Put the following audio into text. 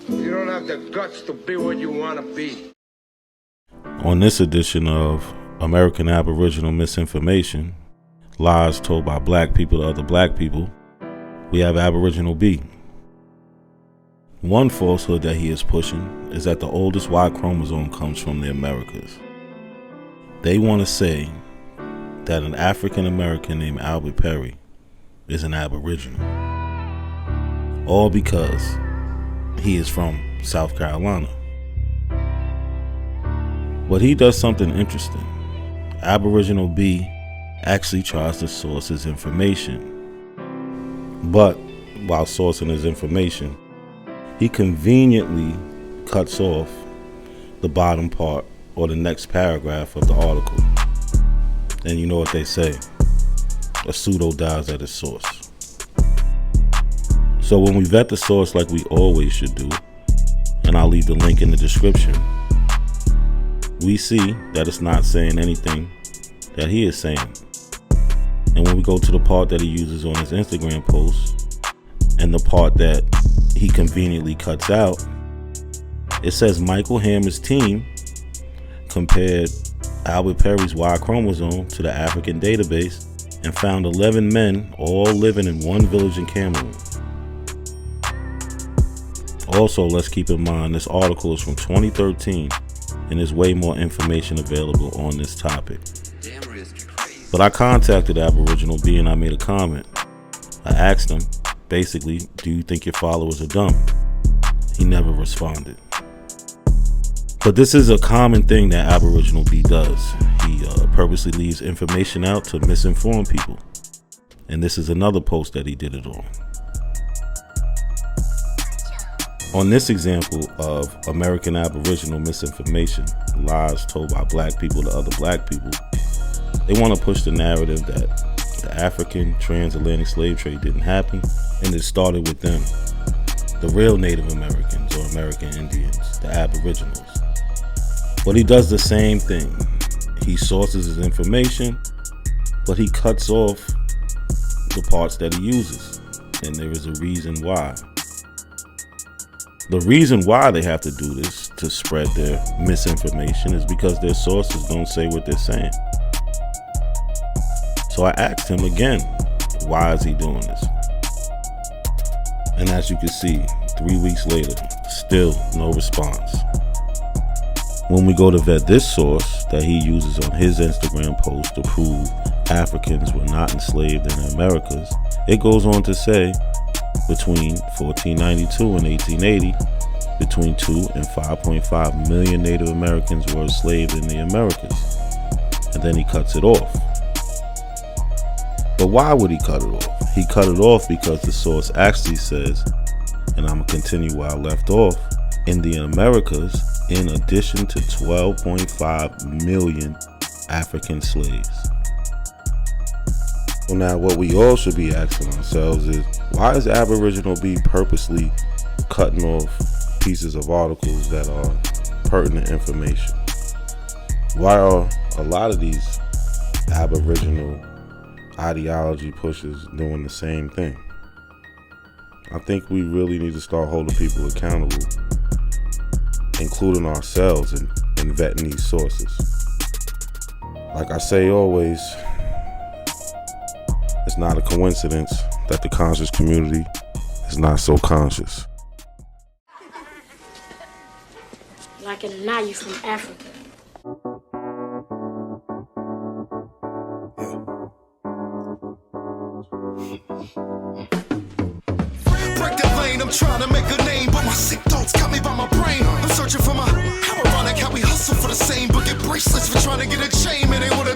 You don't have the guts to be what you want to be. On this edition of American Aboriginal Misinformation, lies told by black people to other black people, we have Aboriginal Bee. One falsehood that he is pushing is that the oldest Y chromosome comes from the Americas. They want to say that an African American named Albert Perry is an Aboriginal. All because he is from South Carolina. But he does something interesting. Aboriginal Bee actually tries to source his information. But while sourcing his information, he conveniently cuts off the bottom part or the next paragraph of the article. And you know what they say, a pseudo dies at its source. So when we vet the source like we always should do, and I'll leave the link in the description, we see that it's not saying anything that he is saying. And when we go to the part that he uses on his Instagram post and the part that he conveniently cuts out, it says Michael Hammer's team compared Albert Perry's Y chromosome to the African database and found 11 men all living in one village in Cameroon. Also, let's keep in mind this article is from 2013 and there's way more information available on this topic. But I contacted Aboriginal Bee and I made a comment. I asked him, basically, do you think your followers are dumb? He never responded. But this is a common thing that Aboriginal Bee does. He purposely leaves information out to misinform people. And this is another post that he did it on. On this example of American Aboriginal misinformation, lies told by black people to other black people, they want to push the narrative that the African transatlantic slave trade didn't happen and it started with them, the real Native Americans or American Indians, the Aboriginals. But he does the same thing. He sources his information, but he cuts off the parts that he uses. And there is a reason why. The reason why they have to do this to spread their misinformation is because their sources don't say what they're saying. So I asked him again, why is he doing this? And as you can see, 3 weeks later, still no response. When we go to vet this source that he uses on his Instagram post to prove Africans were not enslaved in the Americas, it goes on to say between 1492 and 1880, between 2 and 5.5 million Native Americans were enslaved in the Americas. And then he cuts it off. But why would he cut it off? He cut it off because the source actually says, and I'm going to continue where I left off, in the Americas, in addition to 12.5 million African slaves. Well, now what we all should be asking ourselves is, why is Aboriginal Bee purposely cutting off pieces of articles that are pertinent information? Why are a lot of these Aboriginal ideology pushers doing the same thing? I think we really need to start holding people accountable, including ourselves, in vetting these sources. Like I say always, it's not a coincidence that the conscious community is not so conscious. Like it or not, you're from Africa. Break the lane, I'm trying to make a name, but my sick thoughts got me by my brain. I'm searching for my, how ironic how we hustle for the same, but get bracelets for trying to get a chain, man, they wanna